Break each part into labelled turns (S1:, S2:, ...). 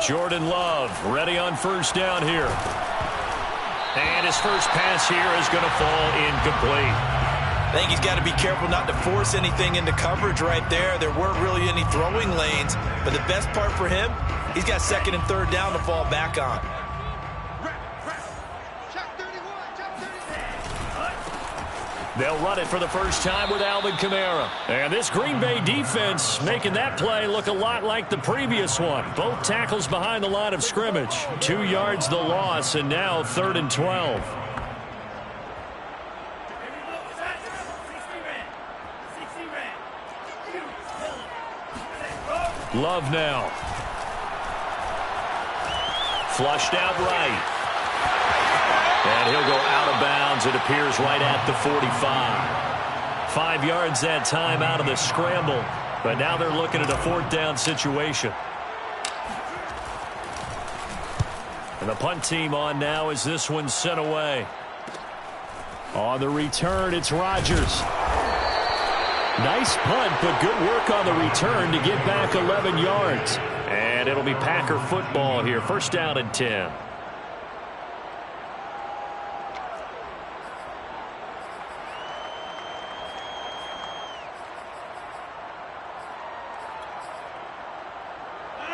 S1: Jordan Love ready on first down here. And his first pass here is going to fall incomplete.
S2: I think he's got to be careful not to force anything into coverage right there. There weren't really any throwing lanes, but the best part for him, he's got second and third down to fall back on.
S1: They'll run it for the first time with Alvin Kamara. And this Green Bay defense making that play look a lot like the previous one. Both tackles behind the line of scrimmage. 2 yards the loss, and now 3rd and 12. Love now. Flushed out right. And he'll go out of bounds, it appears, right at the 45. 5 yards that time out of the scramble. But now they're looking at a 4th down situation. And the punt team on now as this one's sent away. On the return, it's Rodgers. Nice punt, but good work on the return to get back 11 yards. And it'll be Packer football here. 1st down and 10.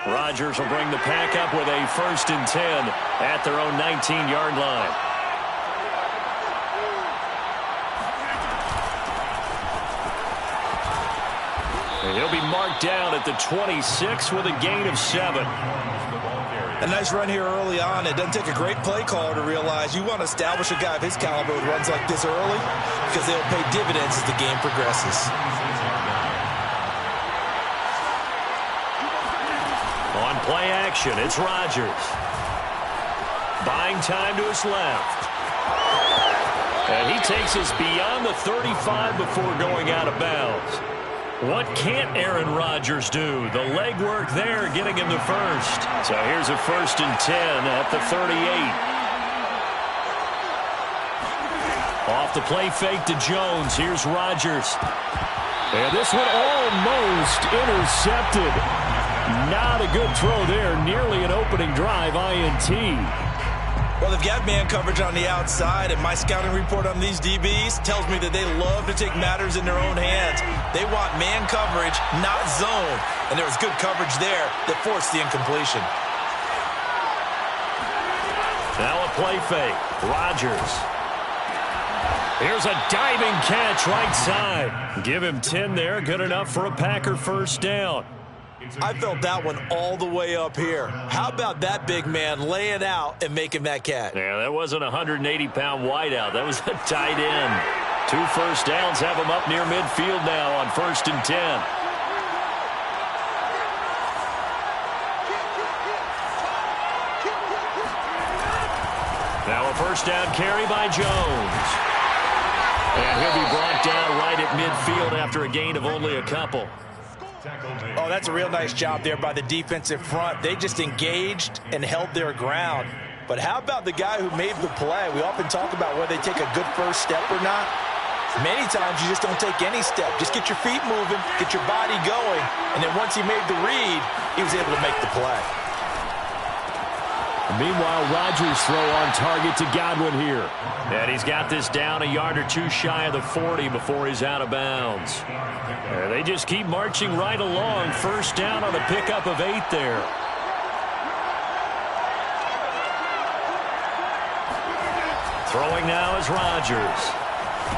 S1: Rodgers will bring the pack up with a 1st and 10 at their own 19-yard line. And he'll be marked down at the 26 with a gain of 7.
S2: A nice run here early on. It doesn't take a great play caller to realize you want to establish a guy of his caliber who runs like this early because they'll pay dividends as the game progresses.
S1: On play action, it's Rodgers. Buying time to his left. And he takes us beyond the 35 before going out of bounds. What can't Aaron Rodgers do? The legwork there getting him the first. So here's a 1st and 10 at the 38. Off the play fake to Jones. Here's Rodgers. And this one almost intercepted. Not a good throw there. Nearly an opening drive INT.
S2: Well, they've got man coverage on the outside, and my scouting report on these DBs tells me that they love to take matters in their own hands. They want man coverage, not zone. And there was good coverage there that forced the incompletion.
S1: Now a play fake. Rodgers. Here's a diving catch right side. Give him 10 there. Good enough for a Packer 1st down.
S2: I felt that one all the way up here. How about that big man laying out and making that catch?
S1: Yeah, that wasn't a 180-pound wideout. That was a tight end. 2 first downs have him up near midfield now on 1st and 10. Now a 1st down carry by Jones. And he'll be brought down right at midfield after a gain of only a couple.
S2: Oh, that's a real nice job there by the defensive front. They just engaged and held their ground. But how about the guy who made the play? We often talk about whether they take a good first step or not. Many times you just don't take any step. Just get your feet moving, get your body going, and then once he made the read, he was able to make the play.
S1: Meanwhile, Rodgers' throw on target to Godwin here. And he's got this down a yard or 2 shy of the 40 before he's out of bounds. And they just keep marching right along. 1st down on a pickup of 8 there. Throwing now is Rodgers.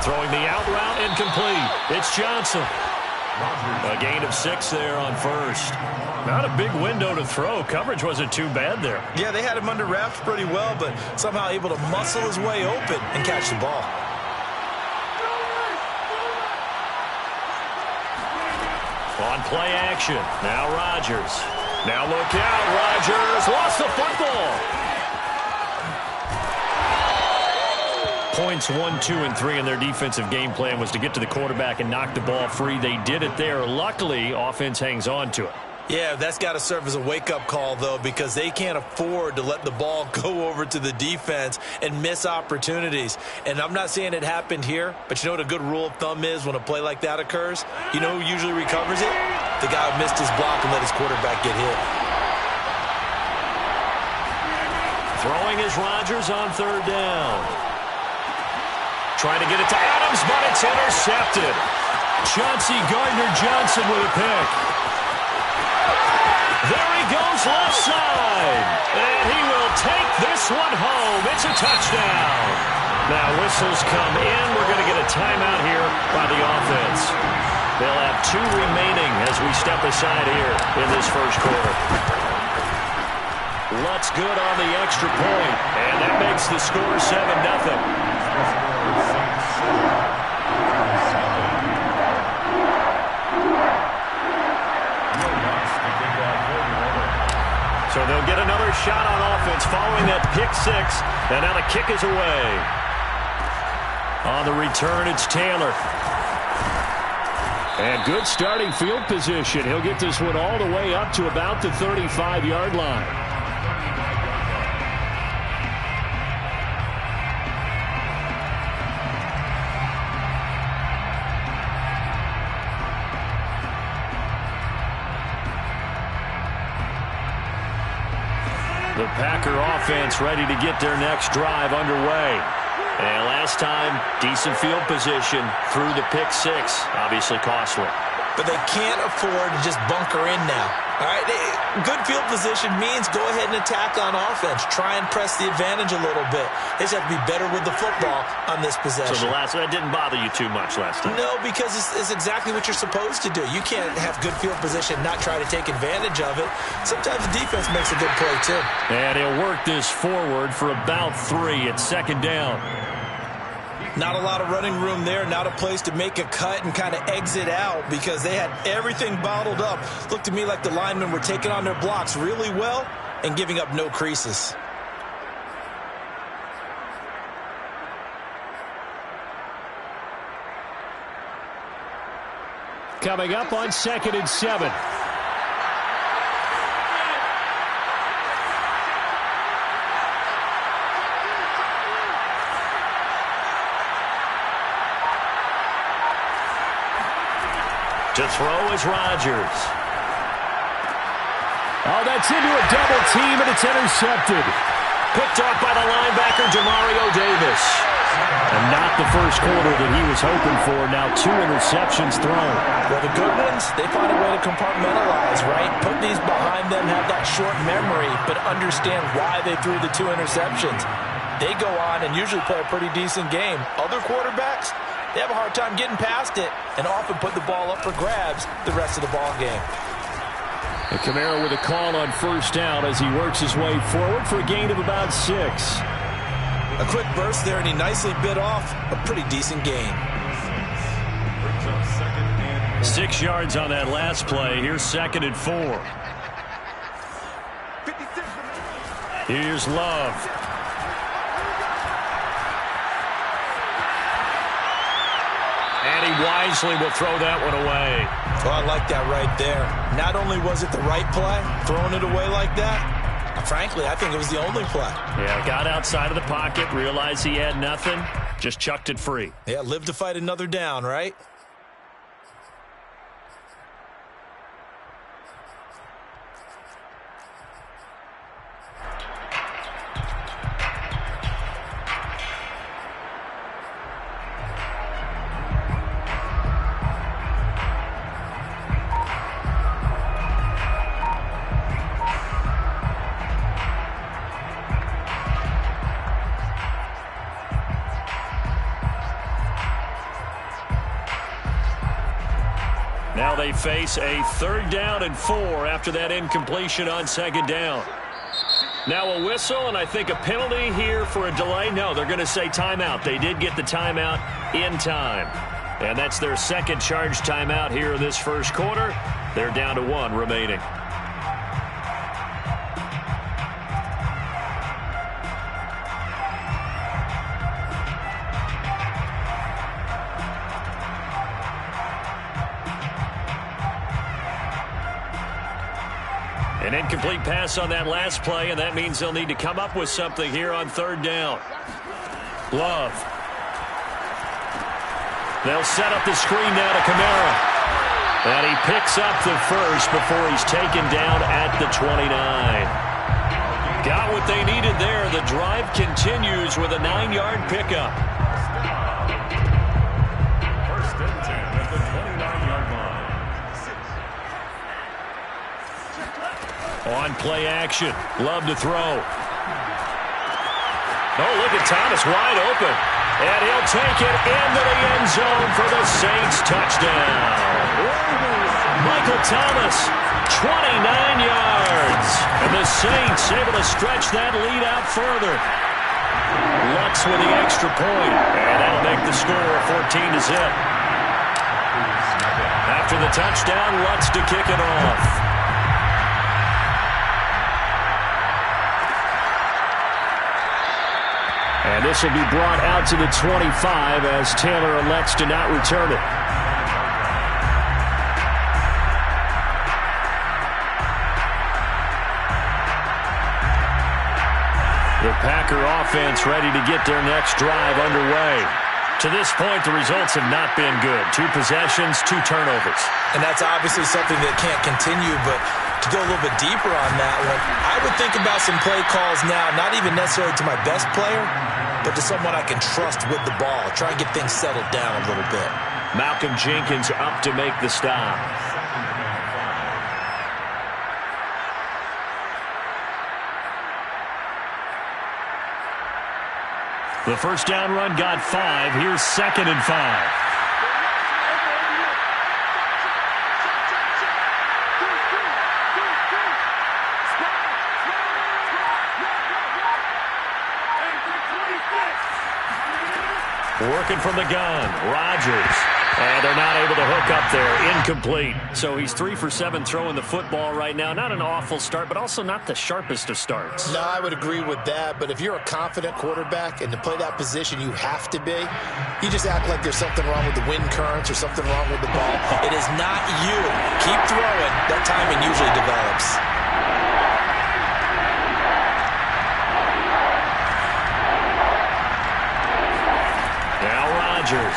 S1: Throwing the out route incomplete. It's Johnson. A gain of 6 there on 1st. Not a big window to throw. Coverage wasn't too bad there.
S2: Yeah, they had him under wraps pretty well, but somehow able to muscle his way open and catch the ball.
S1: On play action. Now Rodgers. Now look out. Rodgers lost the football. Points 1, 2, and 3 in their defensive game plan was to get to the quarterback and knock the ball free. They did it there. Luckily, offense hangs on to it.
S2: Yeah, that's got to serve as a wake-up call, though, because they can't afford to let the ball go over to the defense and miss opportunities. And I'm not saying it happened here, but you know what a good rule of thumb is when a play like that occurs? You know who usually recovers it? The guy missed his block and let his quarterback get hit.
S1: Throwing is Rodgers on third down. Trying to get it to Adams, but it's intercepted. Chauncey Gardner-Johnson with a pick. There he goes left side. And he will take this one home. It's a touchdown. Now whistles come in. We're going to get a timeout here by the offense. They'll have 2 remaining as we step aside here in this first quarter. Lutz good on the extra point, and that makes the score 7-0. So they'll get another shot on offense following that pick 6, and now the kick is away. On the return, it's Taylor. And good starting field position. He'll get this one all the way up to about the 35-yard line. The Packer offense ready to get their next drive underway. And last time, decent field position through the pick 6. Obviously costly.
S2: But they can't afford to just bunker in now. All right, good field position means go ahead and attack on offense. Try and press the advantage a little bit. They just have to be better with the football on this possession.
S1: So that didn't bother you too much last time?
S2: No, because it's exactly what you're supposed to do. You can't have good field position, not try to take advantage of it. Sometimes the defense makes a good play, too.
S1: And he'll work this forward for about 3. It's second down.
S2: Not a lot of running room there, not a place to make a cut and kind of exit out because they had everything bottled up. Looked to me like the linemen were taking on their blocks really well and giving up no creases.
S1: Coming up on 2nd and 7. To throw is Rodgers. Oh, that's into a double team, and it's intercepted. Picked off by the linebacker, Demario Davis. And not the first quarter that he was hoping for. Now 2 interceptions thrown.
S2: Well, the good ones, they find a way to compartmentalize, right? Put these behind them, have that short memory, but understand why they threw the 2 interceptions. They go on and usually play a pretty decent game. Other quarterbacks, they have a hard time getting past it and often put the ball up for grabs the rest of the ball game.
S1: And Kamara with a call on first down as he works his way forward for a gain of about 6.
S2: A quick burst there, and he nicely bit off a pretty decent gain.
S1: 6 yards on that last play. Here's 2nd and 4. Here's Love. And he wisely will throw that one away.
S2: Oh, I like that right there. Not only was it the right play, throwing it away like that, frankly, I think it was the only play.
S1: Yeah, got outside of the pocket, realized he had nothing, just chucked it free.
S2: Yeah, live to fight another down, right?
S1: Now they face a 3rd down and 4 after that incompletion on 2nd down. Now a whistle and I think a penalty here for a delay. No, they're going to say timeout. They did get the timeout in time. And that's their 2nd charge timeout here in this first quarter. They're down to 1 remaining. An incomplete pass on that last play, and that means they'll need to come up with something here on 3rd down. Love. They'll set up the screen now to Kamara. And he picks up the first before he's taken down at the 29. Got what they needed there. The drive continues with a 9-yard pickup.
S3: First and 10 at the 29-yard line.
S1: On play action. Love to throw. Oh, look at Thomas wide open. And he'll take it into the end zone for the Saints touchdown. Michael Thomas, 29 yards. And the Saints able to stretch that lead out further. Lutz with the extra point. And that'll make the score 14-0. After the touchdown, Lutz to kick it off. And this will be brought out to the 25 as Taylor elects to not return it. The Packer offense ready to get their next drive underway. To this point, the results have not been good. 2 possessions, 2 turnovers.
S2: And that's obviously something that can't continue, but to go a little bit deeper on that one, I would think about some play calls now, not even necessarily to my best player, but to someone I can trust with the ball. Try and get things settled down a little bit.
S1: Malcolm Jenkins up to make the stop. The first down run got 5. Here's 2nd and 5. Working from the gun, Rodgers. And they're not able to hook up there. Incomplete. So he's 3 for 7 throwing the football right now. Not an awful start, but also not the sharpest of starts.
S4: No, I would agree with that. But if you're a confident quarterback and to play that position you have to be, you just act like there's something wrong with the wind currents or something wrong with the ball.
S2: It is not you. Keep throwing. That timing usually develops.
S1: Now Rodgers.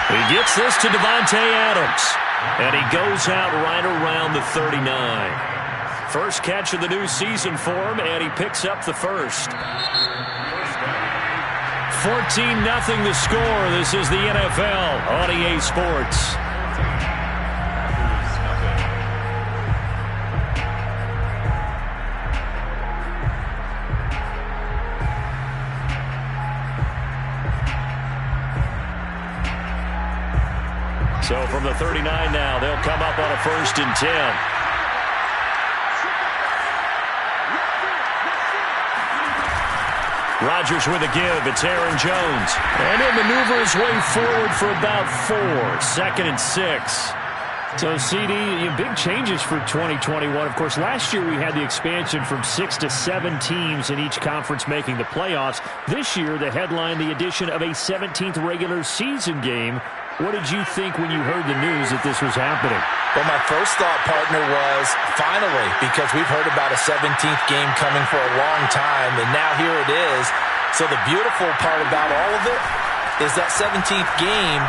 S1: He gets this to Davante Adams. And he goes out right around the 39. First catch of the new season for him, and he picks up the first. 14-0 the score. This is the NFL on EA Sports. So from the 39 now, they'll come up on a 1st and 10. Rodgers with a give. It's Aaron Jones. And he'll maneuver his way forward for about 4. 2nd and 6.
S5: So, CD, big changes for 2021. Of course, last year we had the expansion from 6 to 7 teams in each conference making the playoffs. This year, the headline, the addition of a 17th regular season game. What did you think when you heard the news that this was happening?
S2: Well, my first thought, partner, was finally, because we've heard about a 17th game coming for a long time, and now here it is. So the beautiful part about all of it is that 17th game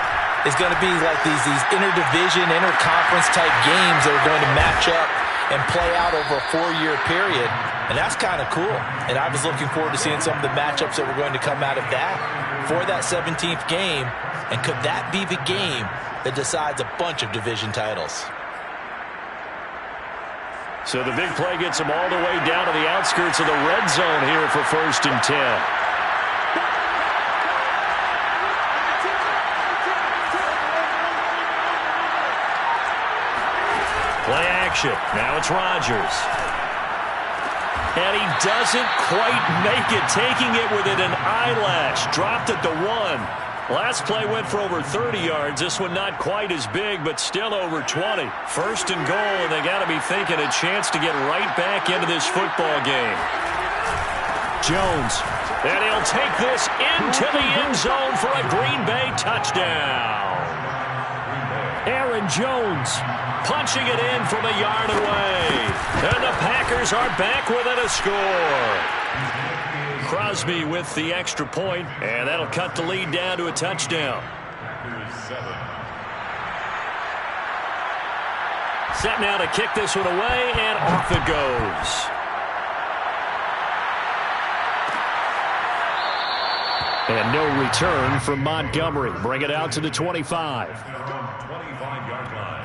S2: is going to be like these interdivision, interconference type games that are going to match up and play out over a 4-year period. And that's kind of cool. And I was looking forward to seeing some of the matchups that were going to come out of that for that 17th game. And could that be the game that decides a bunch of division titles?
S1: So the big play gets them all the way down to the outskirts of the red zone here for 1st and 10. Play action. Now it's Rodgers. And he doesn't quite make it, taking it within an eyelash. Dropped it to 1. Last play went for over 30 yards. This one not quite as big, but still over 20. 1st and goal, and they got to be thinking a chance to get right back into this football game. Jones, and he'll take this into the end zone for a Green Bay touchdown. Aaron Jones punching it in from a yard away. And the Packers are back within a score. Crosby with the extra point, and that'll cut the lead down to a touchdown. Set now to kick this one away, and off it goes.
S5: And no return from Montgomery. Bring it out to the 25.
S3: 25-yard line.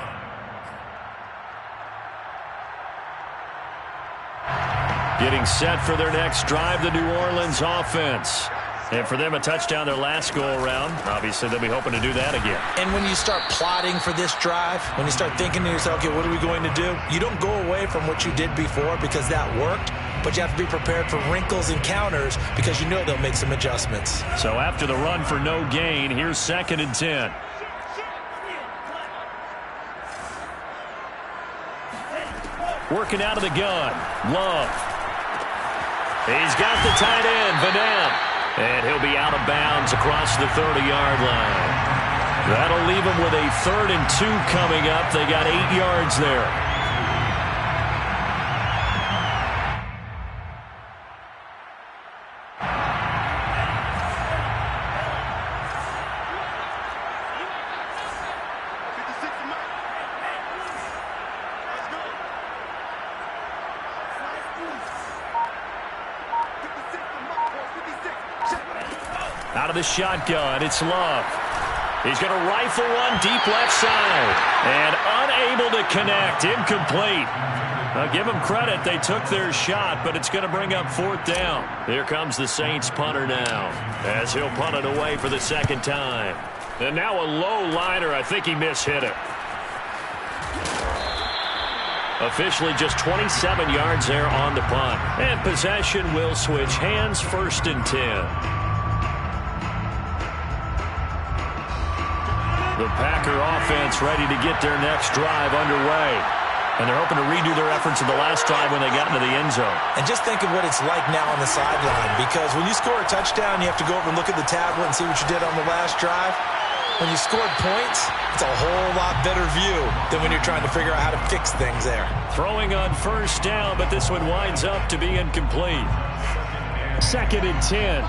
S1: Getting set for their next drive, the New Orleans offense. And for them, a touchdown their last go-around. Obviously, they'll be hoping to do that again.
S2: And when you start plotting for this drive, when you start thinking to yourself, okay, what are we going to do? You don't go away from what you did before because that worked, but you have to be prepared for wrinkles and counters because you know they'll make some adjustments.
S1: So after the run for no gain, here's 2nd and 10. Working out of the gun. Love. He's got the tight end, Vanette. And he'll be out of bounds across the 30-yard line. That'll leave him with a 3rd and 2 coming up. They got 8 yards there. Out of the shotgun, it's Love. He's going to rifle one deep left side. And unable to connect. Incomplete. I'll give them credit. They took their shot, but it's going to bring up 4th down. Here comes the Saints punter now, as he'll punt it away for the 2nd time. And now a low liner. I think he mishit it. Officially just 27 yards there on the punt. And possession will switch hands, 1st and 10. The Packer offense ready to get their next drive underway. And they're hoping to redo their efforts in the last drive when they got into the end zone.
S2: And just think of what it's like now on the sideline, because when you score a touchdown, you have to go over and look at the tablet and see what you did on the last drive. When you scored points, it's a whole lot better view than when you're trying to figure out how to fix things there.
S1: Throwing on 1st down, but this one winds up to be incomplete.
S5: 2nd and 10.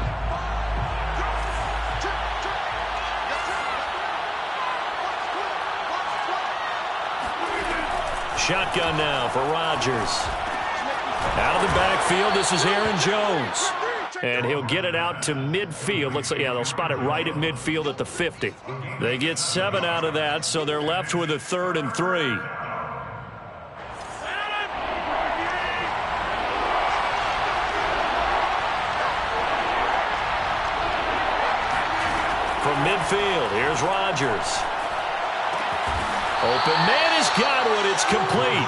S1: Shotgun now for Rodgers. Out of the backfield, this is Aaron Jones. And he'll get it out to midfield. Looks like, yeah, they'll spot it right at midfield at the 50. They get 7 out of that, so they're left with a 3rd and 3. From midfield, here's Rodgers. Open man has got one. It's complete.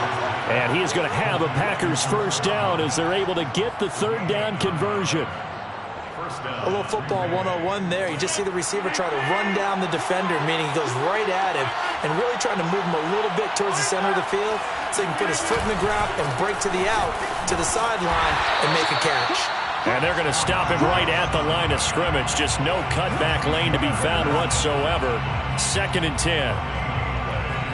S5: And he is going to have a Packers 1st down as they're able to get the 3rd down conversion.
S2: A little football 101 there. You just see the receiver try to run down the defender, meaning he goes right at him and really trying to move him a little bit towards the center of the field so he can put his foot in the ground and break to the out, to the sideline, and make a catch.
S1: And they're going to stop him right at the line of scrimmage. Just no cutback lane to be found whatsoever. 2nd and 10.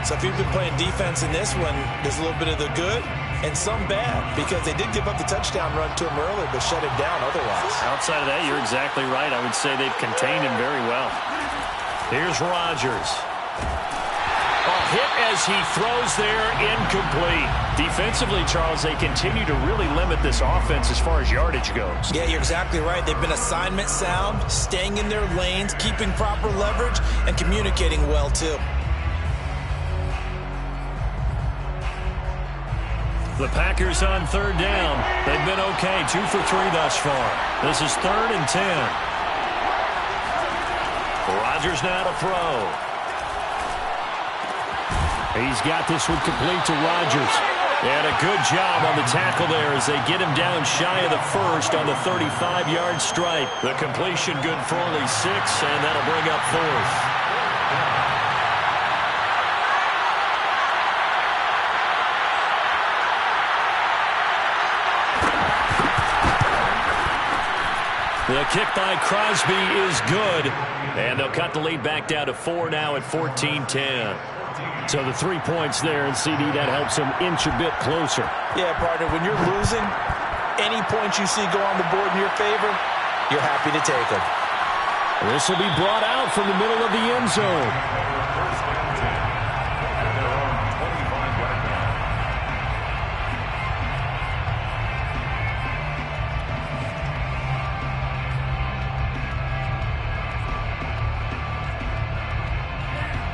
S2: So if you've been playing defense in this one, there's a little bit of the good and some bad, because they did give up the touchdown run to him earlier, but shut him down otherwise.
S1: Outside of that, you're exactly right. I would say they've contained him very well. Here's Rodgers. A hit as he throws there, incomplete. Defensively, Charles, they continue to really limit this offense as far as yardage goes.
S2: Yeah, you're exactly right. They've been assignment sound, staying in their lanes, keeping proper leverage, and communicating well, too.
S1: The Packers on 3rd down. They've been okay, 2 for 3 thus far. This is 3rd and 10. Rodgers now to throw.
S5: He's got this one complete to Rodgers.
S1: And a good job on the tackle there as they get him down shy of the 1st on the 35-yard strike. The completion good for only 6, and that'll bring up 4th. The kick by Crosby is good. And they'll cut the lead back down to 4 now at 14-10.
S5: So the 3 points there, and CD, that helps them inch a bit closer.
S2: Yeah, partner, when you're losing, any points you see go on the board in your favor, you're happy to take them.
S5: This will be brought out from the middle of the end zone.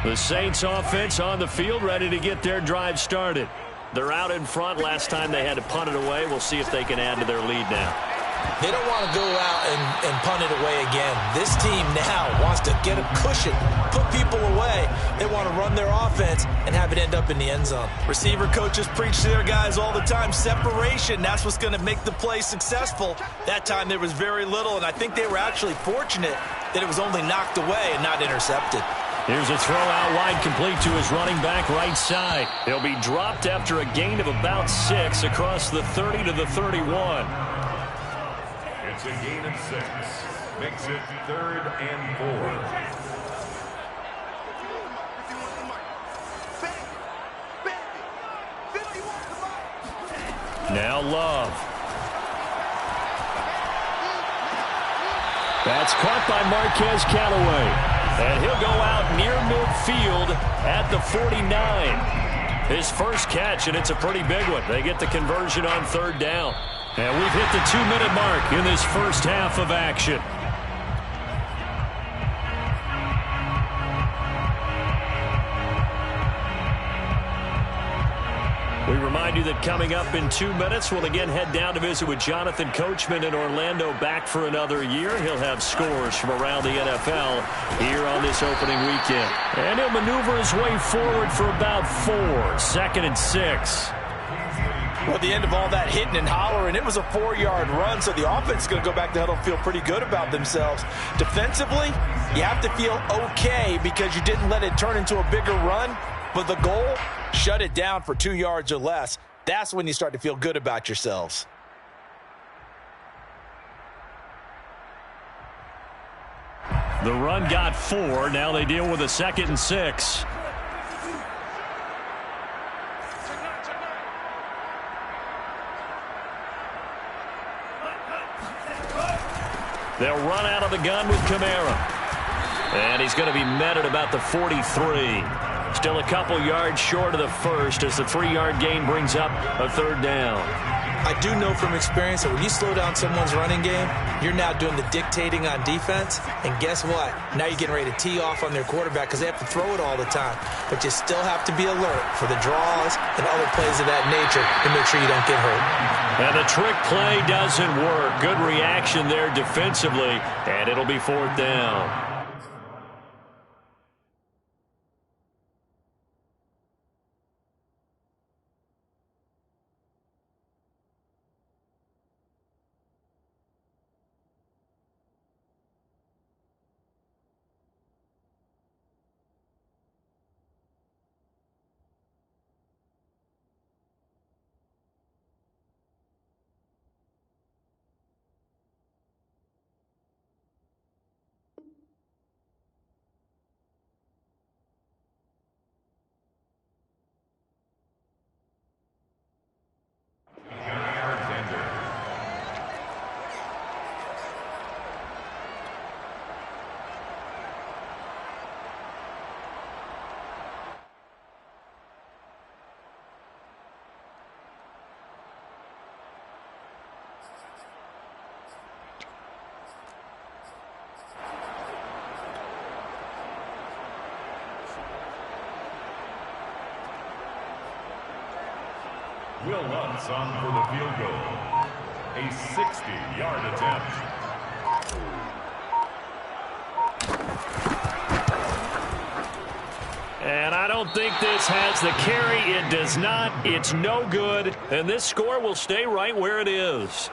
S1: The Saints offense on the field, ready to get their drive started. They're out in front. Last time they had to punt it away. We'll see if they can add to their lead now.
S2: They don't want to go out and punt it away again. This team now wants to get a cushion, put people away. They want to run their offense and have it end up in the end zone. Receiver coaches preach to their guys all the time. Separation, that's what's going to make the play successful. That time there was very little, and I think they were actually fortunate that it was only knocked away and not intercepted.
S1: Here's a throw out wide, complete to his running back right side. He'll be dropped after a gain of about 6 across the 30 to the 31.
S3: It's a gain of 6. Makes it 3rd and 4.
S1: Now Love. That's caught by Marquez Callaway. And he'll go out near midfield at the 49. His first catch, and it's a pretty big one. They get the conversion on 3rd down. And we've hit the 2-minute mark in this first half of action. We remind you that coming up in 2 minutes, we'll again head down to visit with Jonathan Coachman in Orlando, back for another year. He'll have scores from around the NFL here on this opening weekend. And he'll maneuver his way forward for about 4, 2nd and 6.
S2: Well, at the end of all that hitting and hollering, it was a 4-yard run, so the offense is going to go back to huddle and feel pretty good about themselves. Defensively, you have to feel okay because you didn't let it turn into a bigger run, but the goal, shut it down for 2 yards or less. That's when you start to feel good about yourselves.
S1: The run got 4. Now they deal with a 2nd and 6. They'll run out of the gun with Kamara. And he's going to be met at about the 43. Still a couple yards short of the first as the 3-yard gain brings up a 3rd down.
S2: I do know from experience that when you slow down someone's running game, you're now doing the dictating on defense. And guess what? Now you're getting ready to tee off on their quarterback because they have to throw it all the time. But you still have to be alert for the draws and other plays of that nature to make sure you don't get hurt.
S1: And the trick play doesn't work. Good reaction there defensively, and it'll be 4th down.
S3: Will Lutz on for the field goal. A 60-yard attempt.
S1: And I don't think this has the carry. It does not. It's no good. And this score will stay right where it is.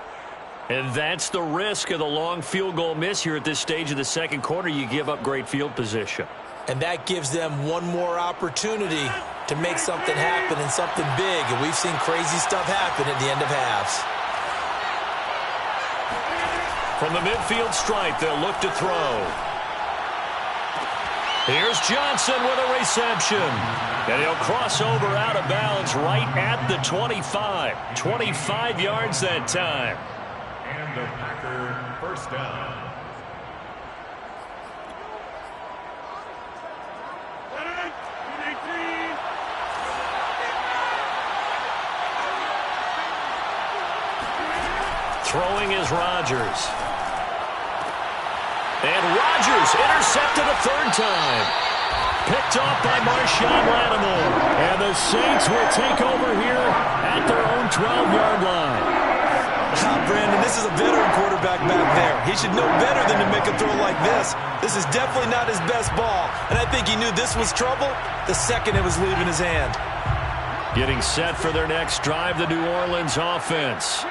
S1: And that's the risk of the long field goal miss here at this stage of the second quarter. You give up great field position.
S2: And that gives them one more opportunity to make something happen and something big. And we've seen crazy stuff happen at the end of halves.
S1: From the midfield stripe, they'll look to throw. Here's Johnson with a reception. And he'll cross over out of bounds right at the 25. 25 yards that time.
S3: And the Packer first down.
S1: Throwing is Rodgers. And Rodgers intercepted a third time.
S5: Picked off by Marshawn Lattimore. And the Saints will take over here at their own 12-yard line.
S2: Brandon, this is a veteran quarterback back there. He should know better than to make a throw like this. This is definitely not his best ball, and I think he knew this was trouble the second it was leaving his hand.
S5: Getting set for their next drive, the New Orleans offense.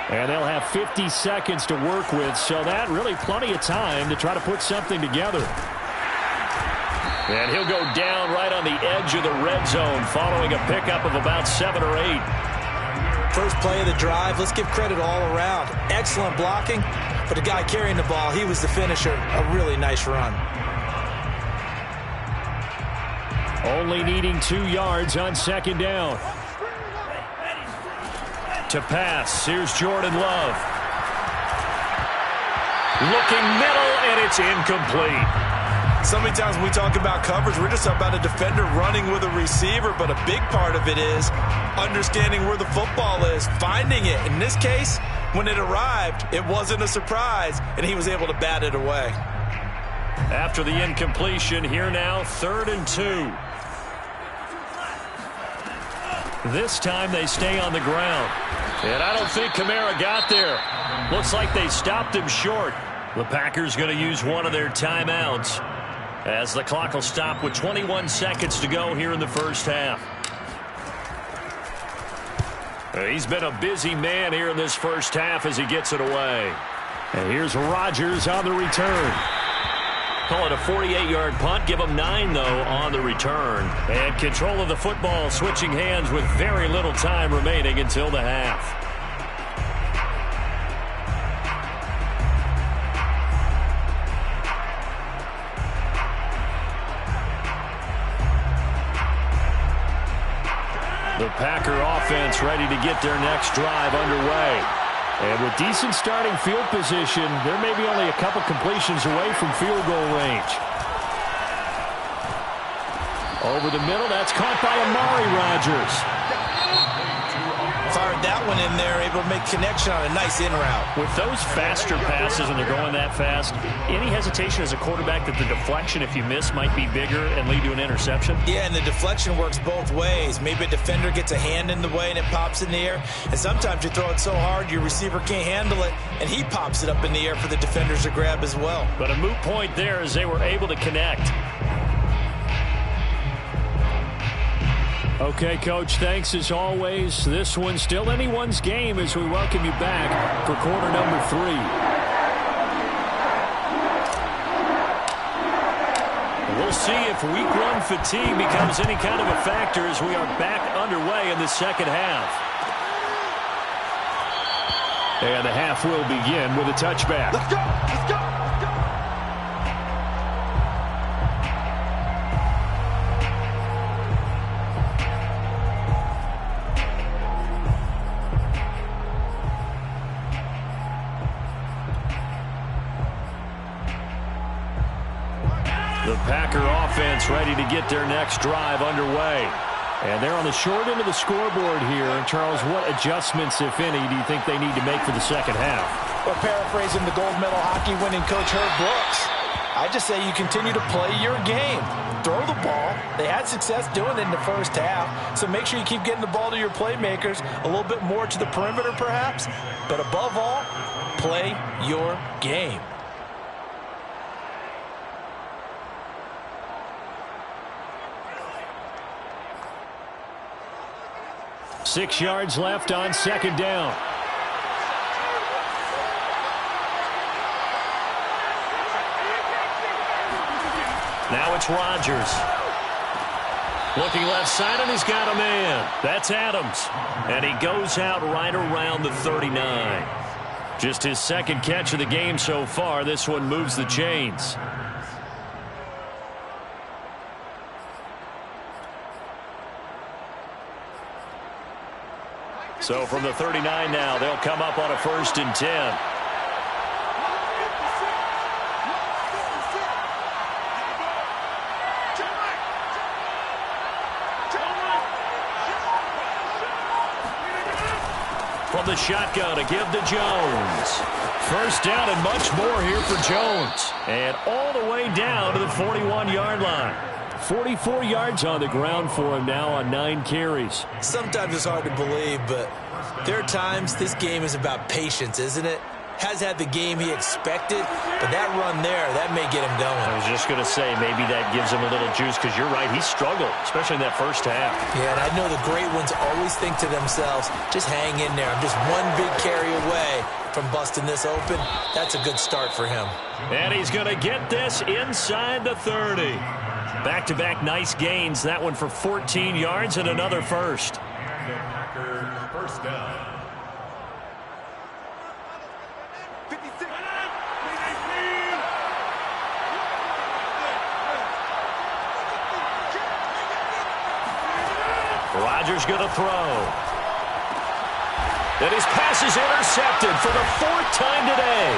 S5: And they'll have 50 seconds to work with, so that really plenty of time to try to put something together. And he'll go down right on the edge of the red zone following a pickup of about 7 or 8.
S2: First play of the drive, let's give credit all around. Excellent blocking, but the guy carrying the ball, he was the finisher. A really nice run.
S5: Only needing 2 yards on second down. To pass, here's Jordan Love. Looking middle, and it's incomplete.
S2: So many times when we talk about coverage, we're just about a defender running with a receiver, but a big part of it is understanding where the football is, finding it. In this case, when it arrived, it wasn't a surprise, and he was able to bat it away.
S5: After the incompletion, here now, 3rd and 2. This time they stay on the ground. And I don't think Kamara got there. Looks like they stopped him short. The Packers going to use one of their timeouts as the clock will stop with 21 seconds to go here in the first half. He's been a busy man here in this first half as he gets it away. And here's Rodgers on the return. Call it a 48-yard punt. Give him 9, though, on the return. And control of the football switching hands with very little time remaining until the half. The Packer offense ready to get their next drive underway. And with decent starting field position, there may be only a couple completions away from field goal range. Over the middle, that's caught by Amari Rodgers.
S2: Fired that one in there, able to make connection on a nice in route.
S5: With those faster passes and they're going that fast, any hesitation as a quarterback that the deflection, if you miss, might be bigger and lead to an interception?
S2: Yeah, and the deflection works both ways. Maybe a defender gets a hand in the way and it pops in the air. And sometimes you throw it so hard your receiver can't handle it, and he pops it up in the air for the defenders to grab as well.
S5: But a moot point there as they were able to connect. Okay, Coach, thanks as always. This one's still anyone's game as we welcome you back for quarter number 3. We'll see if week 1 fatigue becomes any kind of a factor as we are back underway in the second half. And the half will begin with a touchback.
S2: Let's go! Let's go!
S5: The Packer offense ready to get their next drive underway. And they're on the short end of the scoreboard here. Charles, what adjustments, if any, do you think they need to make for the second half?
S2: Well, paraphrasing the gold medal hockey winning coach Herb Brooks, I just say you continue to play your game. Throw the ball. They had success doing it in the first half, so make sure you keep getting the ball to your playmakers, a little bit more to the perimeter perhaps, but above all, play your game.
S5: Six yards left on second down. Now it's Rodgers. Looking left side, and he's got a man. That's Adams. And he goes out right around the 39. Just his second catch of the game so far. This one moves the chains. So from the 39 now, they'll come up on a 1st and 10. From the shotgun to give to Jones. First down and much more here for Jones. And all the way down to the 41-yard line. 44 yards on the ground for him now on 9 carries.
S2: Sometimes it's hard to believe, but there are times this game is about patience, isn't it? Has had the game he expected, but that run there, that may get him going.
S5: I was just going to say, maybe that gives him a little juice, because you're right, he struggled, especially in that first half.
S2: Yeah, and I know the great ones always think to themselves, just hang in there. I'm just one big carry away from busting this open. That's a good start for him.
S1: And he's going to get this inside the 30. Back-to-back nice gains. That one for 14 yards and another first.
S3: First down.
S1: Rodgers going to throw. And his pass is intercepted for the 4th time today.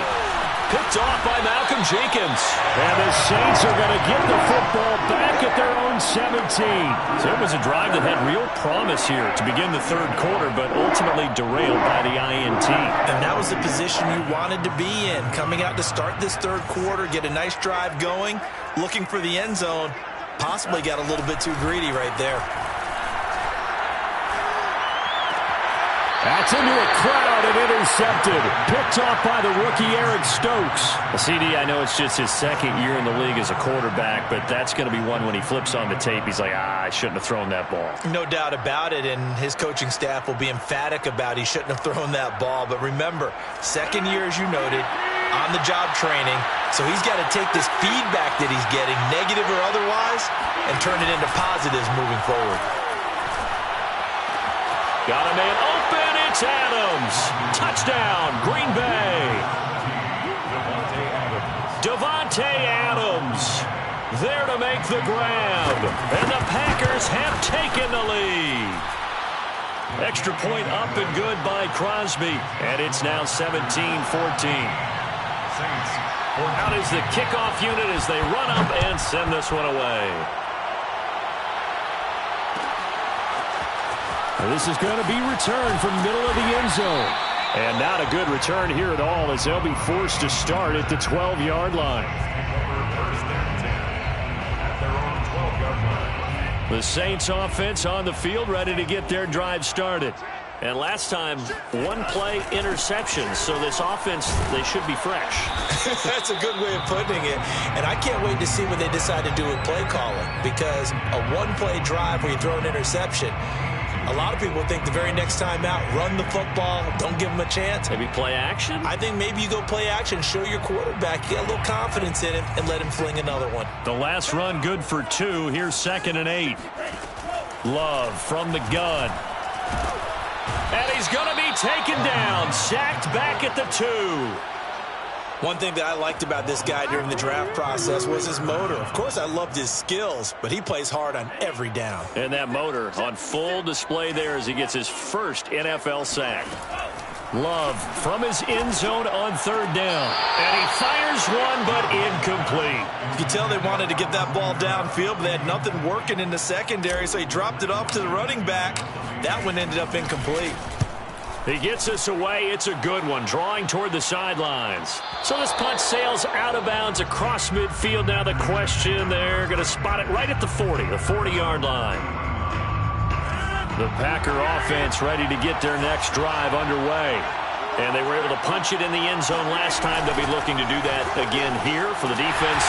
S1: Picked off by Malcolm Jenkins.
S5: And the Saints are going to get the football back at their own 17.
S1: So it was a drive that had real promise here to begin the 3rd quarter, but ultimately derailed by the INT.
S2: And that was the position you wanted to be in. Coming out to start this 3rd quarter, get a nice drive going, looking for the end zone. Possibly got a little bit too greedy right there.
S5: That's into a crowd and intercepted. Picked off by the rookie Eric Stokes.
S1: CD, I know it's just his 2nd year in the league as a quarterback, but that's going to be one when he flips on the tape, he's like, I shouldn't have thrown that ball.
S2: No doubt about it, and his coaching staff will be emphatic about he shouldn't have thrown that ball. But remember, 2nd year, as you noted, on-the-job training, so he's got to take this feedback that he's getting, negative or otherwise, and turn it into positives moving forward.
S1: Got a man open. It's Adams. Touchdown, Green Bay. Davante Adams there to make the grab. And the Packers have taken the lead. Extra point up and good by Crosby. And it's now 17-14. Out is the kickoff unit as they run up and send this one away.
S5: This is going to be returned from middle of the end zone. And not a good return here at all, as they'll be forced to start at the 12-yard line.
S1: The Saints offense on the field, ready to get their drive started. And last time, 1-play interception, so this offense, they should be fresh.
S2: That's a good way of putting it. And I can't wait to see what they decide to do with play calling, because a 1-play drive where you throw an interception, a lot of people think the very next time out, run the football, don't give them a chance.
S1: Maybe play action?
S2: I think maybe you go play action, show your quarterback, get a little confidence in him, and let him fling another one.
S1: The last run good for 2. Here's 2nd and 8. Love from the gun. And he's going to be taken down, sacked back at the 2.
S2: One thing that I liked about this guy during the draft process was his motor. Of course, I loved his skills, but he plays hard on every down.
S1: And that motor on full display there as he gets his first NFL sack. Love from his end zone on 3rd down. And he fires one, but incomplete.
S2: You can tell they wanted to get that ball downfield, but they had nothing working in the secondary, so he dropped it off to the running back. That one ended up incomplete.
S1: He gets us away. It's a good one, drawing toward the sidelines. So this punt sails out of bounds across midfield. Now the question, they're going to spot it right at the 40, the 40-yard line. The Packer offense ready to get their next drive underway. And they were able to punch it in the end zone last time. They'll be looking to do that again here for the defense.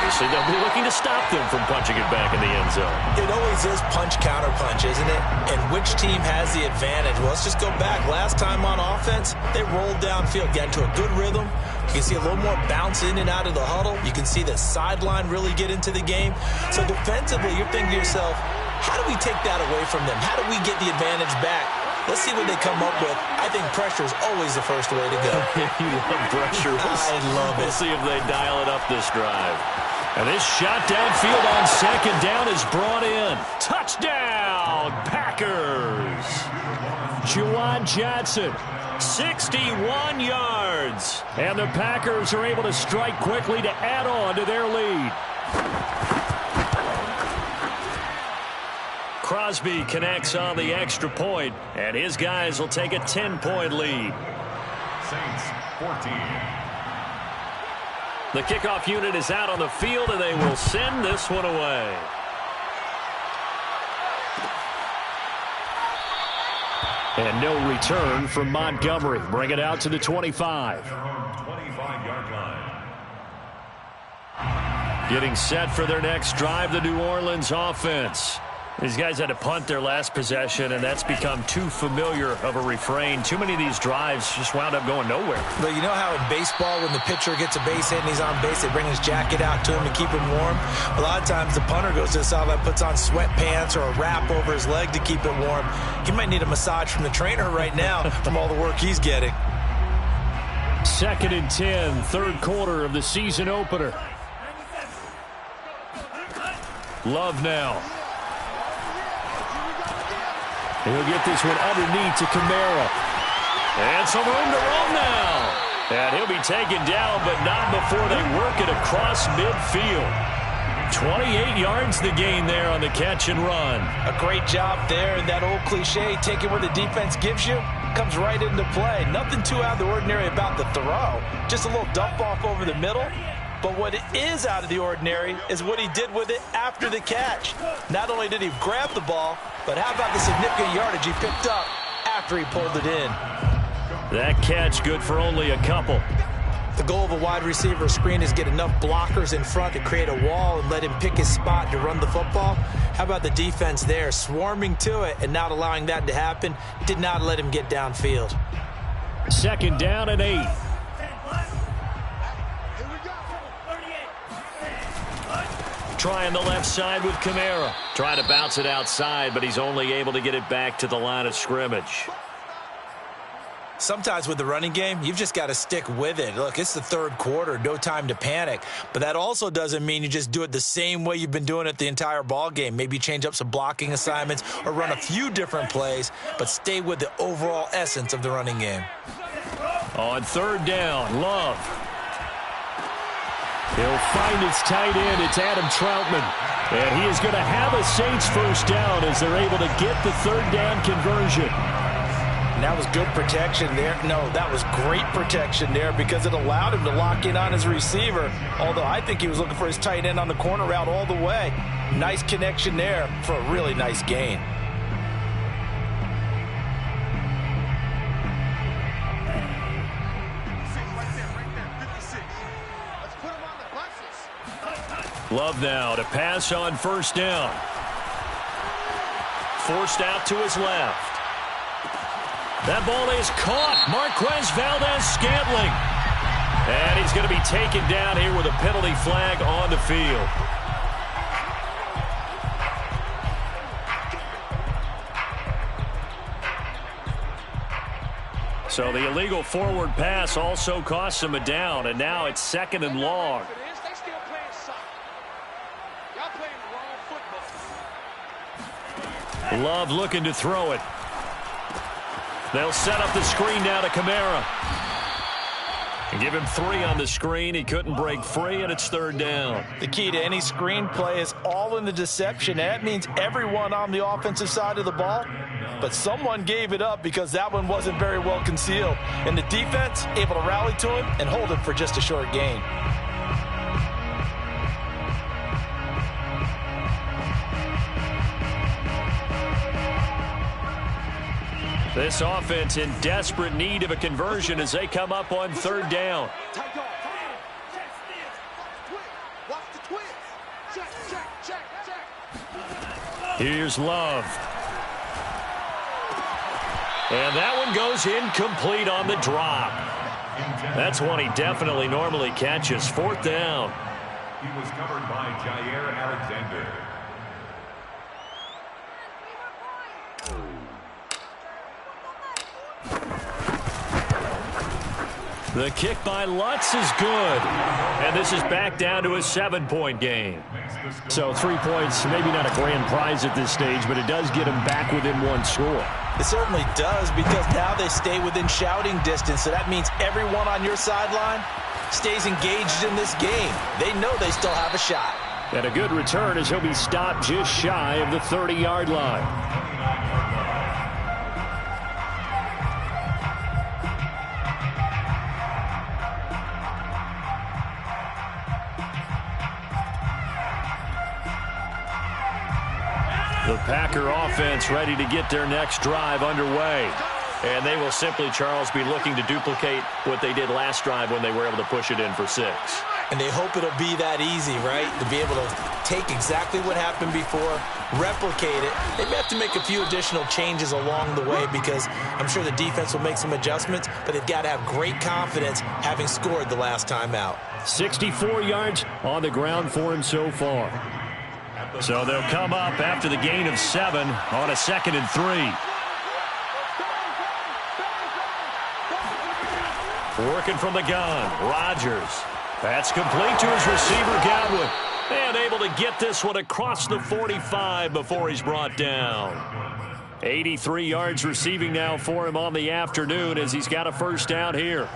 S1: Obviously, they'll be looking to stop them from punching it back in the end zone.
S2: It always is punch-counter-punch, isn't it? And which team has the advantage? Well, let's just go back. Last time on offense, they rolled downfield, got into a good rhythm. You can see a little more bounce in and out of the huddle. You can see the sideline really get into the game. So defensively, you're thinking to yourself, how do we take that away from them? How do we get the advantage back? Let's see what they come up with. I think pressure is always the first way to go.
S1: You love pressure.
S2: I love it.
S1: We'll see if they dial it up this drive. And this shot downfield on 2nd down is brought in. Touchdown, Packers.
S5: Juwan Johnson.
S1: 61 yards.
S5: And the Packers are able to strike quickly to add on to their lead.
S1: Crosby connects on the extra point, and his guys will take a 10-point lead.
S3: Saints 14.
S1: The kickoff unit is out on the field, and they will send this one away.
S5: And no return from Montgomery. Bring it out to the 25.
S3: 25-yard line.
S1: Getting set for their next drive, the New Orleans offense. These guys had to punt their last possession, and that's become too familiar of a refrain. Too many of these drives just wound up going nowhere.
S2: But you know how in baseball, when the pitcher gets a base hit and he's on base, they bring his jacket out to him to keep him warm? A lot of times the punter goes to the sideline, puts on sweatpants or a wrap over his leg to keep it warm. He might need a massage from the trainer right now from all the work he's getting.
S5: 2nd and 10, third quarter of the season opener. Love now. He'll get this one underneath to Kamara.
S1: And some room to roam now. And he'll be taken down, but not before they work it across midfield. 28 yards the gain there on the catch and run.
S2: A great job there, and that old cliche, take it where the defense gives you, comes right into play. Nothing too out of the ordinary about the throw. Just a little dump off over the middle. But what is out of the ordinary is what he did with it after the catch. Not only did he grab the ball, but how about the significant yardage he picked up after he pulled it in?
S1: That catch good for only a couple.
S2: The goal of a wide receiver screen is get enough blockers in front to create a wall and let him pick his spot to run the football. How about the defense there, swarming to it and not allowing that to happen? Did not let him get downfield.
S5: 2nd down and 8.
S1: Trying the left side with Kamara. Trying to bounce it outside, but he's only able to get it back to the line of scrimmage.
S2: Sometimes with the running game, you've just got to stick with it. Look, it's the third quarter, no time to panic. But that also doesn't mean you just do it the same way you've been doing it the entire ball game. Maybe change up some blocking assignments or run a few different plays, but stay with the overall essence of the running game.
S1: On 3rd down, Love.
S5: He'll find his tight end. It's Adam Troutman. And he is going to have a Saints first down as they're able to get the 3rd down conversion.
S2: And that was good protection there. No, that was great protection there because it allowed him to lock in on his receiver. Although I think he was looking for his tight end on the corner route all the way. Nice connection there for a really nice gain.
S1: Love now to pass on 1st down. Forced out to his left. That ball is caught. Marquez Valdes-Scantling. And he's going to be taken down here with a penalty flag on the field. So the illegal forward pass also costs him a down, and now it's 2nd and long. Love looking to throw it. They'll set up the screen now to Kamara. And give him 3 on the screen. He couldn't break free, and it's 3rd down.
S2: The key to any screen play is all in the deception. And that means everyone on the offensive side of the ball. But someone gave it up because that one wasn't very well concealed. And the defense able to rally to him and hold him for just a short gain.
S1: This offense in desperate need of a conversion as they come up on 3rd down. Here's Love. And that one goes incomplete on the drop. That's one he definitely normally catches. 4th down.
S3: He was covered by Jair Alexander.
S1: The kick by Lutz is good. And this is back down to a 7-point game.
S5: So 3 points, maybe not a grand prize at this stage, but it does get them back within 1 score.
S2: It certainly does because now they stay within shouting distance. So that means everyone on your sideline stays engaged in this game. They know they still have a shot.
S5: And a good return as he'll be stopped just shy of the 30-yard line.
S1: The Packer offense ready to get their next drive underway. And they will simply, Charles, be looking to duplicate what they did last drive when they were able to push it in for 6.
S2: And they hope it'll be that easy, right? To be able to take exactly what happened before, replicate it. They may have to make a few additional changes along the way because I'm sure the defense will make some adjustments, but they've got to have great confidence having scored the last time out.
S5: 64 yards on the ground for him so far.
S1: So they'll come up after the gain of 7 on a 2nd and 3. Working from the gun, Rodgers. That's complete to his receiver, Godwin. And able to get this one across the 45 before he's brought down. 83 yards receiving now for him on the afternoon as he's got a first down here.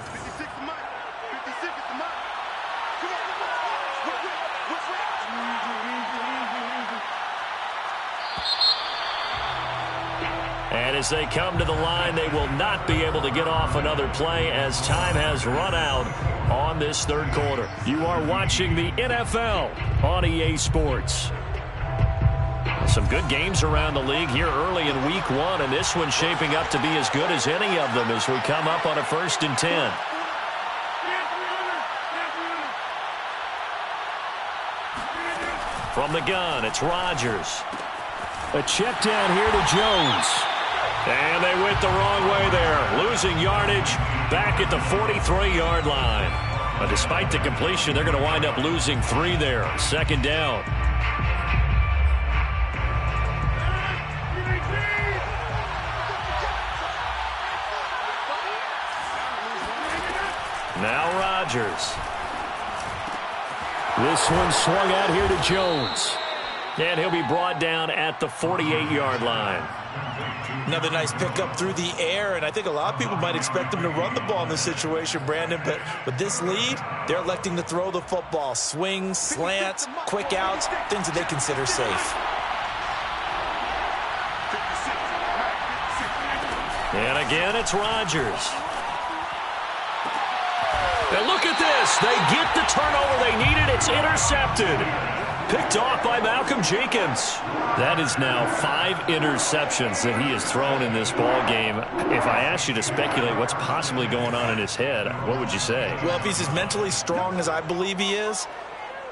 S1: And as they come to the line, they will not be able to get off another play as time has run out on this third quarter. You are watching the NFL on EA Sports. Some good games around the league here early in week 1, and this one's shaping up to be as good as any of them as we come up on a 1st and 10. From the gun, it's Rodgers.
S5: A check down here to Jones.
S1: And they went the wrong way there, losing yardage back at the 43-yard line. But despite the completion, they're going to wind up losing 3 there. 2nd down. Now Rodgers.
S5: This one swung out here to Jones.
S1: And he'll be brought down at the 48-yard line.
S2: Another nice pickup through the air, and I think a lot of people might expect them to run the ball in this situation, Brandon, but with this lead, they're electing to throw the football. Swings, slants, quick outs, things that they consider safe.
S1: And again, it's Rodgers. And look at this. They get the turnover they needed. It's intercepted. Picked off by Malcolm Jenkins. That is now 5 interceptions that he has thrown in this ball game. If I asked you to speculate what's possibly going on in his head, what would you say?
S2: Well, if he's as mentally strong as I believe he is,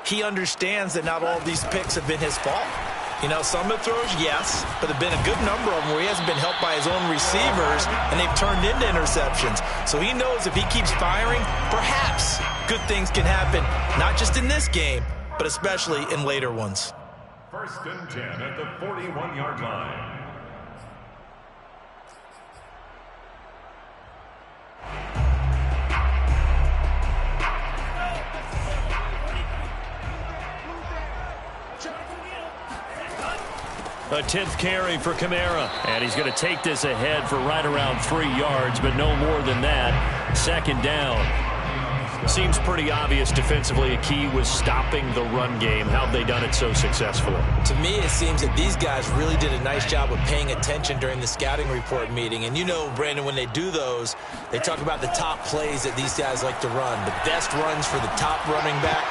S2: he understands that not all of these picks have been his fault. You know, some of the throws, yes, but there have been a good number of them where he hasn't been helped by his own receivers, and they've turned into interceptions. So he knows if he keeps firing, perhaps good things can happen, not just in this game, but especially in later ones.
S3: 1st and 10 at the 41-yard line.
S1: A 10th carry for Kamara. And he's going to take this ahead for right around 3 yards, but no more than that. 2nd down. Seems pretty obvious defensively a key was stopping the run game. How have they done it so successfully?
S2: To me, it seems that these guys really did a nice job of paying attention during the scouting report meeting. And you know, Brandon, when they do those, they talk about the top plays that these guys like to run. The best runs for the top running back,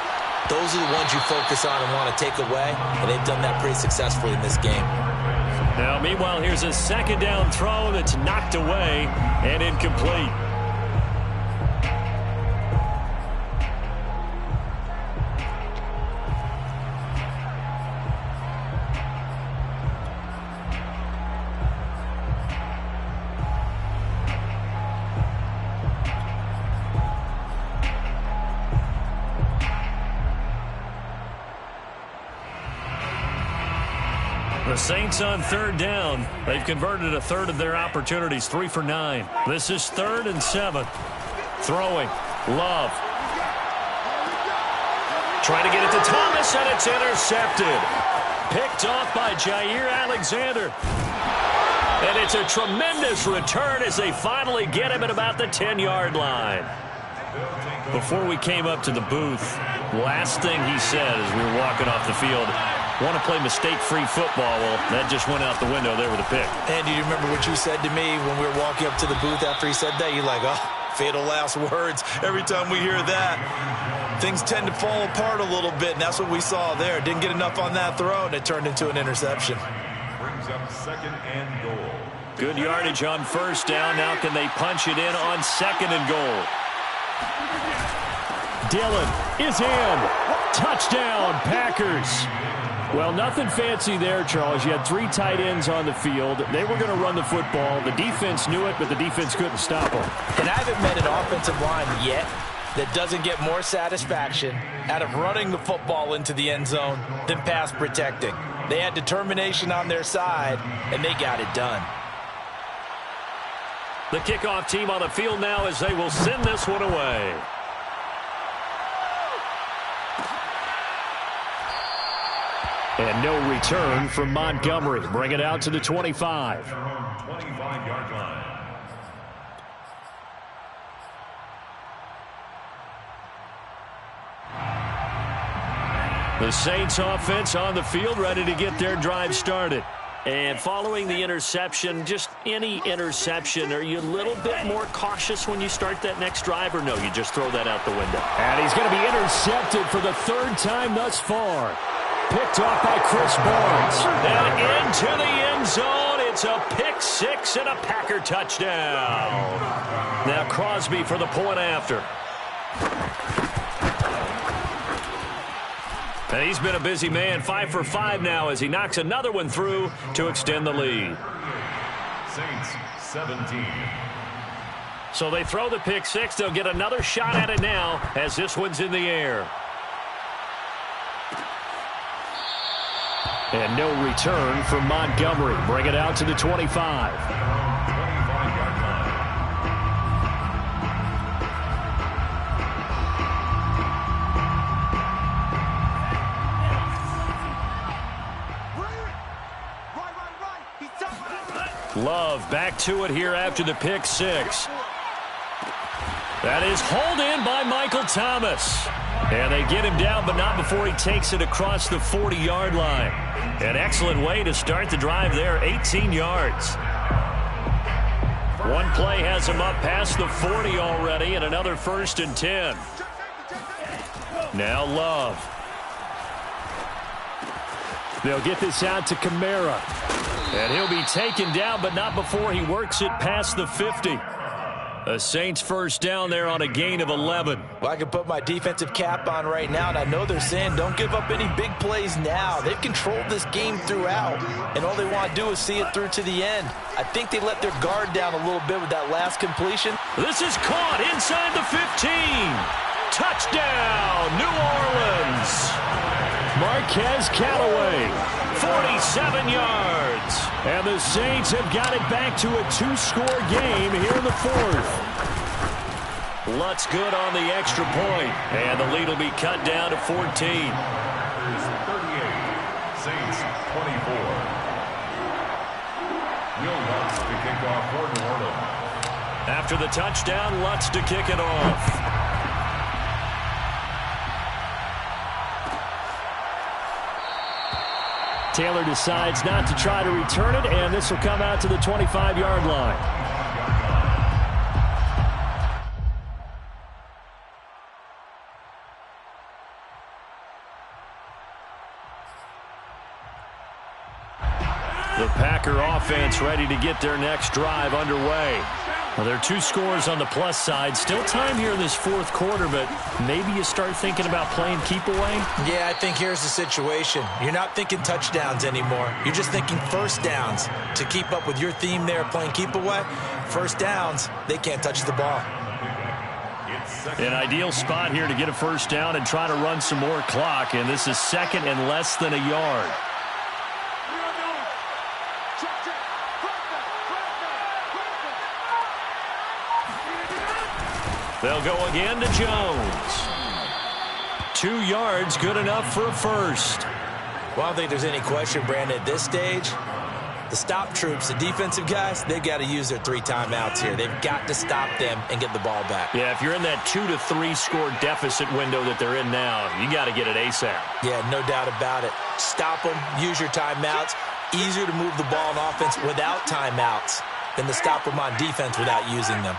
S2: those are the ones you focus on and want to take away. And they've done that pretty successfully in this game.
S1: Now, meanwhile, here's a 2nd down throw that's knocked away and incomplete. The Saints on 3rd down. They've converted a third of their opportunities, 3 for 9. This is 3rd and 7. Throwing. Love. Trying to get it to Thomas, and it's intercepted. Picked off by Jair Alexander. And it's a tremendous return as they finally get him at about the 10-yard line. Before we came up to the booth, last thing he said as we were walking off the field, want to play mistake-free football. Well, that just went out the window there with a pick.
S2: And do you remember what you said to me when we were walking up to the booth after he said that? You're like, oh, fatal last words. Every time we hear that, things tend to fall apart a little bit, and that's what we saw there. Didn't get enough on that throw, and it turned into an interception.
S3: up second and goal.
S1: Good yardage on first down. Now can they punch it in on second and goal?
S5: Dillon is in. Touchdown, Packers. Well, nothing fancy there, Charles. You had 3 tight ends on the field. They were going to run the football. The defense knew it, but the defense couldn't stop them.
S2: And I haven't met an offensive line yet that doesn't get more satisfaction out of running the football into the end zone than pass protecting. They had determination on their side, and they got it done.
S1: The kickoff team on the field now as they will send this one away.
S5: And no return from Montgomery. Bring it out to the 25.
S3: 25-yard line.
S1: The Saints offense on the field, ready to get their drive started. And following the interception, just any interception, are you a little bit more cautious when you start that next drive, or no, you just throw that out the window?
S5: And he's going to be intercepted for the 3rd time thus far. Picked off by Chris Barnes.
S1: And into the end zone. It's a pick 6 and a Packer touchdown. Now Crosby for the point after. And he's been a busy man, 5 for 5 now as he knocks another one through to extend the lead.
S3: Saints 17.
S1: So they throw the pick 6. They'll get another shot at it now as this one's in the air.
S5: And no return from Montgomery. Bring it out to the 25.
S3: 25-yard line.
S1: Love back to it here after the pick 6. That is hauled in by Michael Thomas. And they get him down, but not before he takes it across the 40-yard line. An excellent way to start the drive there, 18 yards. One play has him up past the 40 already, and another 1st and 10. Now Love.
S5: They'll get this out to Kamara.
S1: And he'll be taken down, but not before he works it past the 50. A Saints 1st down there on a gain of 11.
S2: Well, I can put my defensive cap on right now, and I know they're saying don't give up any big plays now. They've controlled this game throughout, and all they want to do is see it through to the end. I think they let their guard down a little bit with that last completion.
S1: This is caught inside the 15. Touchdown, New Orleans.
S5: Marquez Callaway.
S1: 47 yards.
S5: And the Saints have got it back to a 2-score game here in the 4th.
S1: Lutz good on the extra point. And the lead will be cut down to 14.
S3: 38. Saints 24. Will Lutz to kick off for New Orleans.
S1: After the touchdown, Lutz to kick it off.
S5: Taylor decides not to try to return it, and this will come out to the 25-yard line.
S1: The Packer offense ready to get their next drive underway. Well, there are 2 scores on the plus side. Still time here in this 4th quarter, but maybe you start thinking about playing keep away?
S2: Yeah, I think here's the situation. You're not thinking touchdowns anymore. You're just thinking 1st downs. To keep up with your theme there, playing keep away, 1st downs, they can't touch the ball.
S1: An ideal spot here to get a 1st down and try to run some more clock, and this is 2nd and less than a yard. They'll go again to Jones. 2 yards, good enough for a 1st.
S2: Well, I don't think there's any question, Brandon, at this stage, the stop troops, the defensive guys, they've got to use their 3 timeouts here. They've got to stop them and get the ball back.
S1: Yeah, if you're in that 2 to 3 score deficit window that they're in now, you got to get it ASAP.
S2: Yeah, no doubt about it. Stop them, use your timeouts. Easier to move the ball on offense without timeouts than to stop them on defense without using them.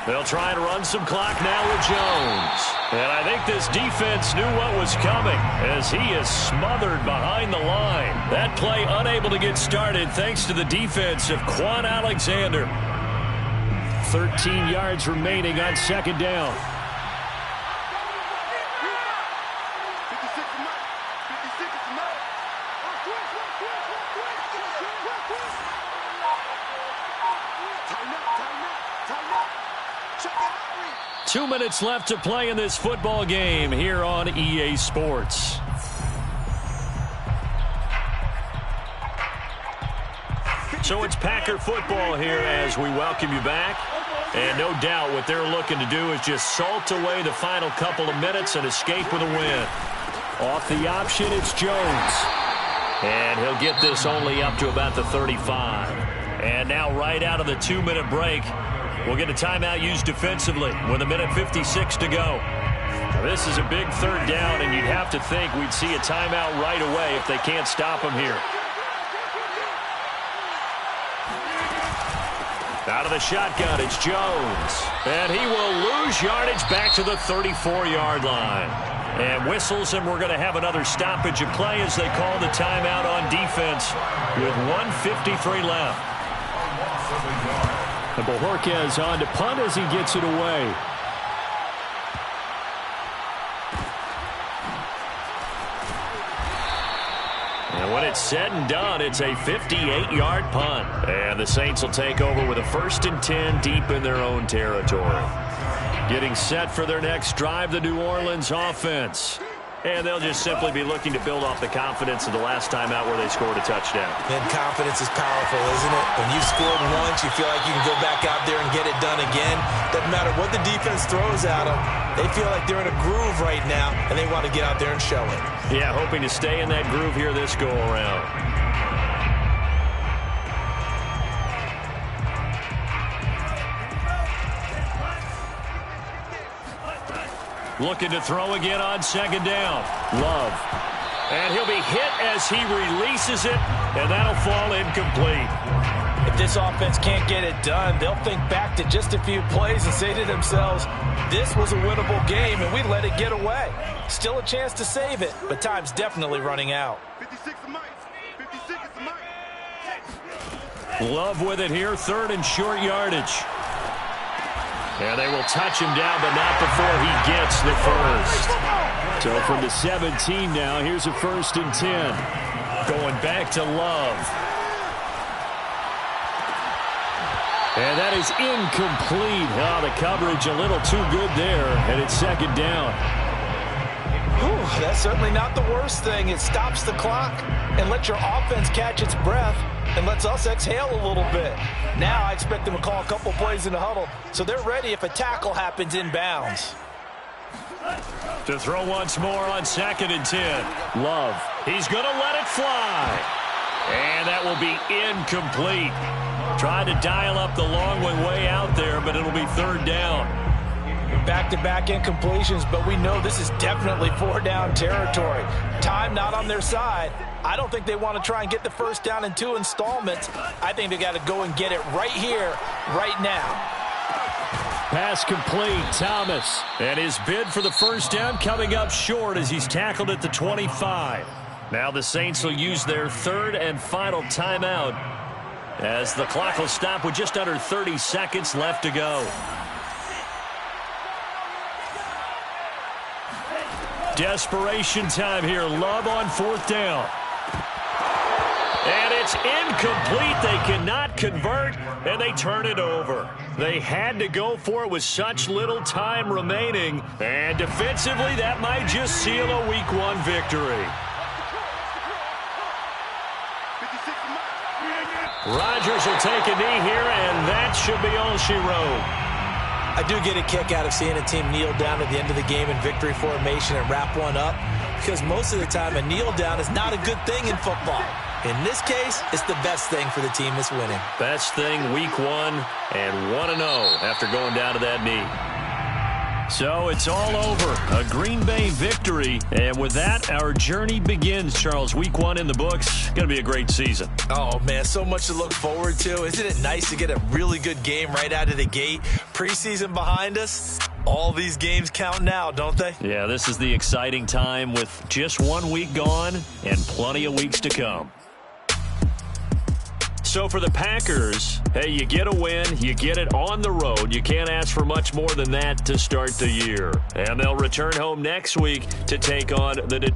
S1: They'll try to run some clock now with Jones. And I think this defense knew what was coming as he is smothered behind the line. That play unable to get started thanks to the defense of Quan Alexander.
S5: 13 yards remaining on second down. Two minutes left to play in this football game here on EA Sports.
S1: So it's Packer football here as we welcome you back. And no doubt what they're looking to do is just salt away the final couple of minutes and escape with a win.
S5: Off the option, it's Jones.
S1: And he'll get this only up to about the 35. And now right out of the 2-minute break, we'll get a timeout used defensively with 1:56 to go. Now, this is a big third down, and you'd have to think we'd see a timeout right away if they can't stop him here. Out of the shotgun, it's Jones. And he will lose yardage back to the 34-yard line. And whistles, and we're going to have another stoppage of play as they call the timeout on defense with 1:53 left.
S5: And Bojorquez on to punt as he gets it away.
S1: And when it's said and done, it's a 58-yard punt. And the Saints will take over with a 1st and 10 deep in their own territory. Getting set for their next drive, the New Orleans offense. And they'll just simply be looking to build off the confidence of the last time out where they scored a touchdown.
S2: And confidence is powerful, isn't it? When you've scored once, you feel like you can go back out there and get it done again. Doesn't matter what the defense throws at them. They feel like they're in a groove right now, and they want to get out there and show it.
S1: Yeah, hoping to stay in that groove here this go-around. Looking to throw again on second down. Love. And he'll be hit as he releases it, and that'll fall incomplete.
S2: If this offense can't get it done, they'll think back to just a few plays and say to themselves, this was a winnable game, and we let it get away. Still a chance to save it, but time's definitely running out.
S3: 56 is mine. 56 is mine.
S1: Love with it here, 3rd and short yardage. And they will touch him down, but not before he gets the first.
S5: So from the 17 now, here's a 1st and 10.
S1: Going back to Love.
S5: And that is incomplete. Oh, the coverage a little too good there, and it's second down.
S2: Whew, that's certainly not the worst thing. It stops the clock and lets your offense catch its breath and lets us exhale a little bit. Now I expect them to call a couple plays in the huddle so they're ready if a tackle happens inbounds.
S1: To throw once more on 2nd and 10. Love. He's going to let it fly. And that will be incomplete. Tried to dial up the long way out there, but it'll be 3rd down.
S2: Back-to-back incompletions, but we know this is definitely 4-down territory. Time not on their side. I don't think they want to try and get the first down in 2 installments. I think they got to go and get it right here, right now.
S5: Pass complete, Thomas.
S1: And his bid for the first down coming up short as he's tackled at the 25. Now the Saints will use their 3rd and final timeout as the clock will stop with just under 30 seconds left to go. Desperation time here. Love on 4th down. And it's incomplete. They cannot convert, and they turn it over. They had to go for it with such little time remaining. And defensively, that might just seal a Week 1 victory. Rodgers will take a knee here, and that should be all she wrote.
S2: I do get a kick out of seeing a team kneel down at the end of the game in victory formation and wrap one up, because most of the time a kneel down is not a good thing in football. In this case, it's the best thing for the team that's winning.
S1: Best thing Week 1 and 1-0 after going down to that knee. So it's all over. A Green Bay victory. And with that, our journey begins, Charles. Week 1 in the books. Going to be a great season.
S2: Oh, man, so much to look forward to. Isn't it nice to get a really good game right out of the gate? Preseason behind us. All these games count now, don't they?
S1: Yeah, this is the exciting time with just 1 week gone and plenty of weeks to come. So for the Packers, hey, you get a win, you get it on the road. You can't ask for much more than that to start the year. And they'll return home next week to take on the...